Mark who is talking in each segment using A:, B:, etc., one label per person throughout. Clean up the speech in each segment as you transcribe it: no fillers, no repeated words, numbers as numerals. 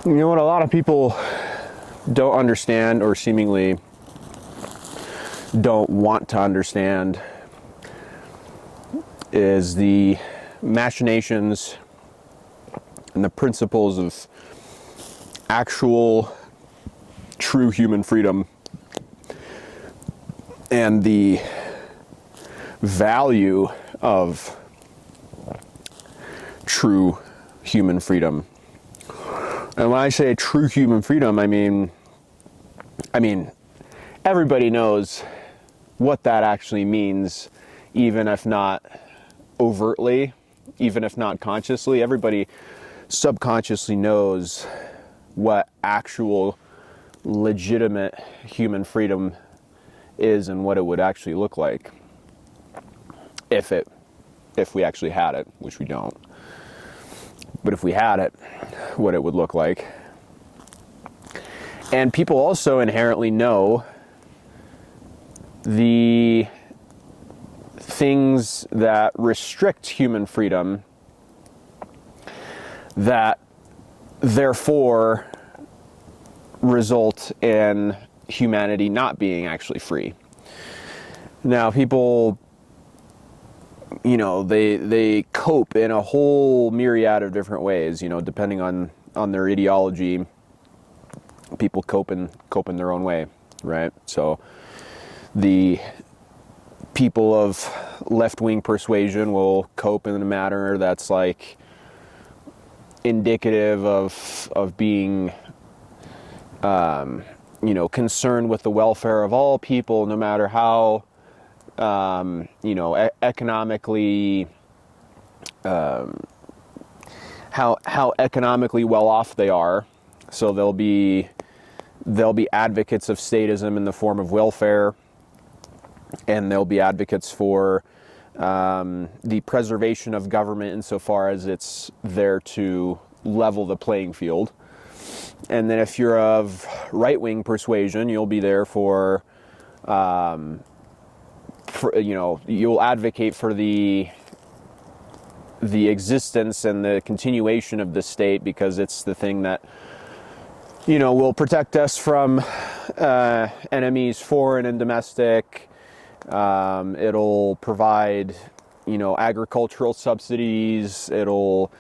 A: You know what a lot of people don't understand, or seemingly don't want to understand, is the machinations and the principles of actual true human freedom and the value of true human freedom. And when I say true human freedom, I mean everybody knows what that actually means, even if not overtly, even if not consciously. Everybody subconsciously knows what actual legitimate human freedom is and what it would actually look like if we actually had it, which we don't. But if we had it, what it would look like. And people also inherently know the things that restrict human freedom that therefore result in humanity not being actually free. Now, people, they cope in a whole myriad of different ways, depending on their ideology. People cope in their own way, right? So the people of left-wing persuasion will cope in a manner that's like indicative of being concerned with the welfare of all people, no matter how economically how economically well off they are. So they'll be advocates of statism in the form of welfare, and they'll be advocates for the preservation of government insofar as it's there to level the playing field. And then if you're of right-wing persuasion, you'll be there you'll advocate for the existence and the continuation of the state, because it's the thing that will protect us from enemies, foreign and domestic. It'll provide agricultural subsidies. It'll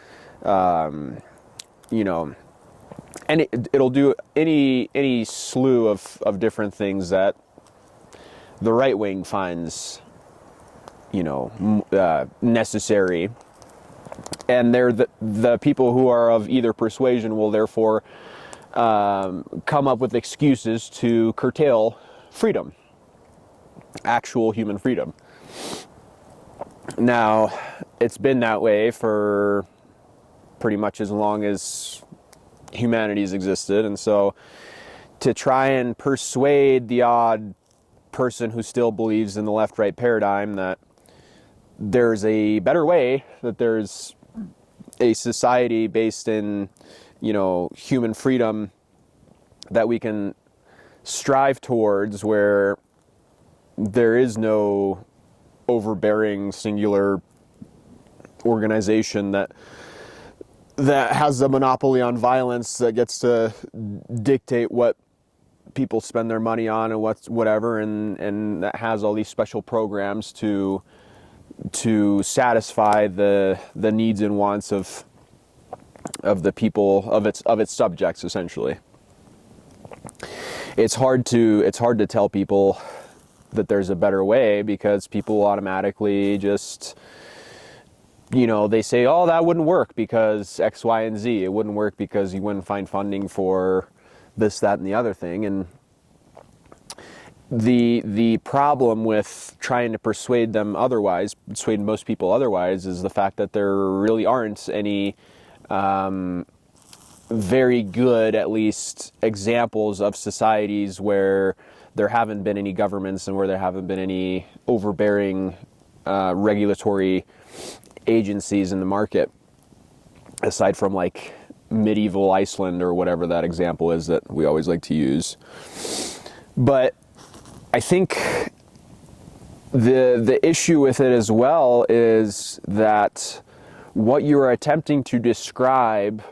A: and it'll do any slew of different things that the right wing finds necessary. And they're the people who are of either persuasion will therefore come up with excuses to curtail freedom, actual human freedom. Now, it's been that way for pretty much as long as humanity's existed, and so to try and persuade the odd person who still believes in the left-right paradigm that there's a better way, that there's a society based in human freedom that we can strive towards, where there is no overbearing singular organization that has a monopoly on violence, that gets to dictate what people spend their money on and whatever, and that has all these special programs to satisfy the needs and wants of the people, of its subjects, essentially. It's hard to tell people that there's a better way, because people automatically just they say, oh, that wouldn't work because X, Y, and Z. It wouldn't work because you wouldn't find funding for this, that, and the other thing. And the problem with trying to persuade most people otherwise, is the fact that there really aren't any very good, at least, examples of societies where there haven't been any governments and where there haven't been any overbearing regulatory agencies in the market, aside from like medieval Iceland or whatever that example is that we always like to use. But I think the issue with it as well is that what you are attempting to describe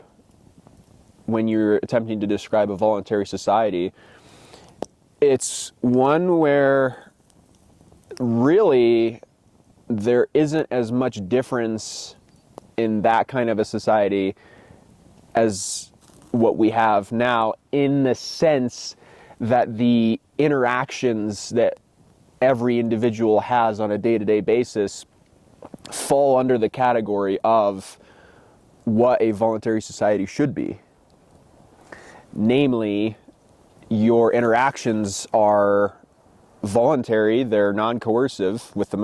A: when you're attempting to describe a voluntary society. It's one where really there isn't as much difference in that kind of a society as what we have now, in the sense that the interactions that every individual has on a day-to-day basis fall under the category of what a voluntary society should be. Namely, your interactions are voluntary, they're non-coercive with the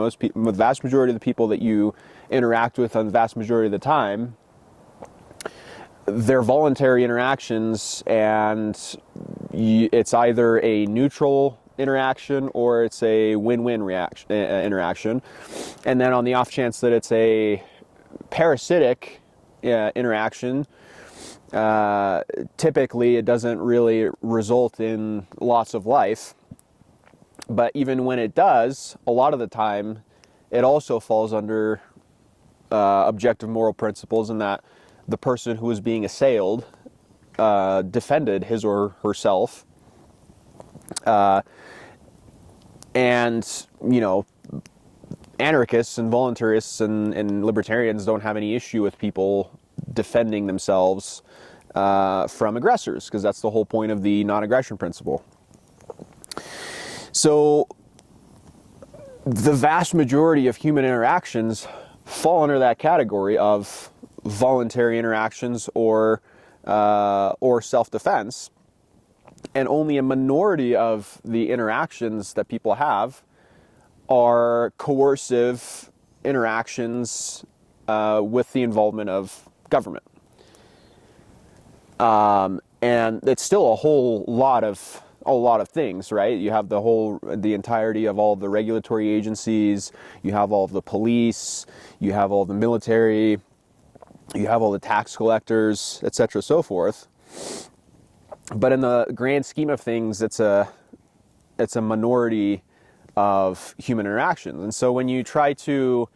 A: vast majority of the people that you interact with on the vast majority of the time. They're voluntary interactions, and it's either a neutral interaction or it's a win-win interaction. And then on the off chance that it's a parasitic interaction, typically it doesn't really result in loss of life. But even when it does, a lot of the time, it also falls under objective moral principles, in that the person who is being assailed defended his or herself. And, you know, anarchists and voluntarists and libertarians don't have any issue with people defending themselves from aggressors, because that's the whole point of the non-aggression principle. So the vast majority of human interactions fall under that category of voluntary interactions or self-defense, and only a minority of the interactions that people have are coercive interactions with the involvement of government. And it's still a whole lot of things, right? You have the entirety of all of the regulatory agencies, you have all of the police, you have all the military, you have all the tax collectors, etc., so forth. But in the grand scheme of things, it's a minority of human interactions. And so when you try to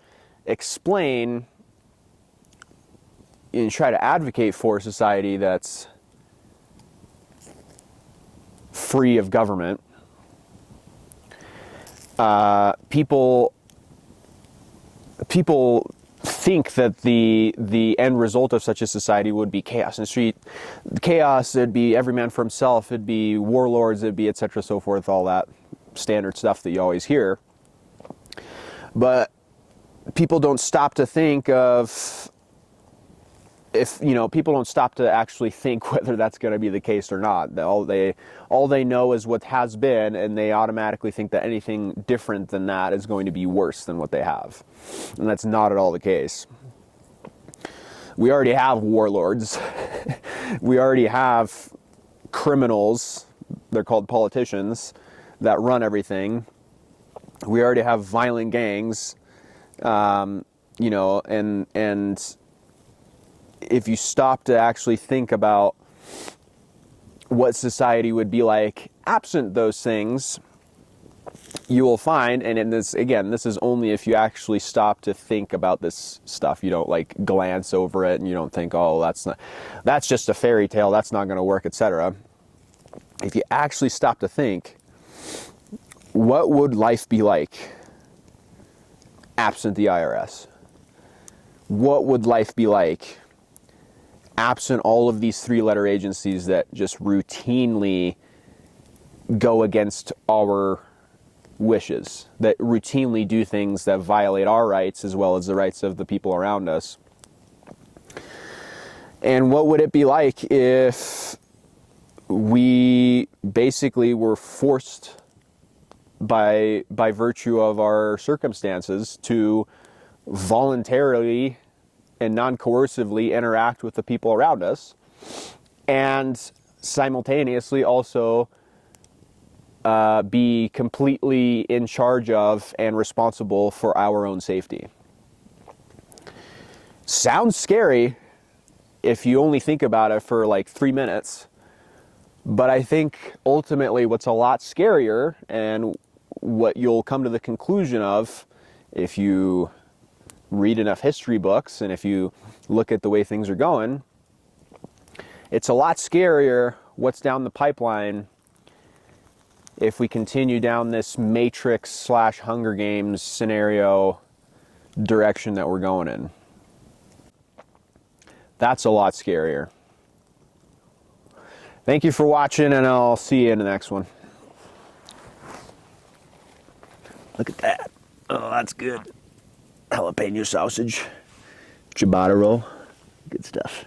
A: explain and try to advocate for a society that's free of government, people think that the end result of such a society would be chaos in the street. Chaos, it'd be every man for himself, it'd be warlords, it'd be etc., so forth, all that standard stuff that you always hear. But people don't stop to think of, people don't stop to actually think whether that's going to be the case or not. All they know is what has been, and they automatically think that anything different than that is going to be worse than what they have. And that's not at all the case. We already have warlords. We already have criminals, they're called politicians, that run everything. We already have violent gangs, and if you stop to actually think about what society would be like absent those things, you will find, and in this, again, this is only if you actually stop to think about this stuff. You don't like glance over it and you don't think, oh, that's just a fairy tale, that's not going to work, etc. If you actually stop to think, what would life be like absent the IRS? What would life be like absent all of these three-letter agencies that just routinely go against our wishes, that routinely do things that violate our rights as well as the rights of the people around us? And what would it be like if we basically were forced by virtue of our circumstances to voluntarily and non-coercively interact with the people around us, and simultaneously also be completely in charge of and responsible for our own safety? Sounds scary if you only think about it for like 3 minutes, but I think ultimately what's a lot scarier, and what you'll come to the conclusion of if you read enough history books and if you look at the way things are going, it's a lot scarier what's down the pipeline if we continue down this Matrix / Hunger Games scenario direction that we're going in. That's a lot scarier. Thank you for watching, and I'll see you in the next one. Look at that. Oh, that's good. Jalapeno sausage. Ciabatta roll. Good stuff.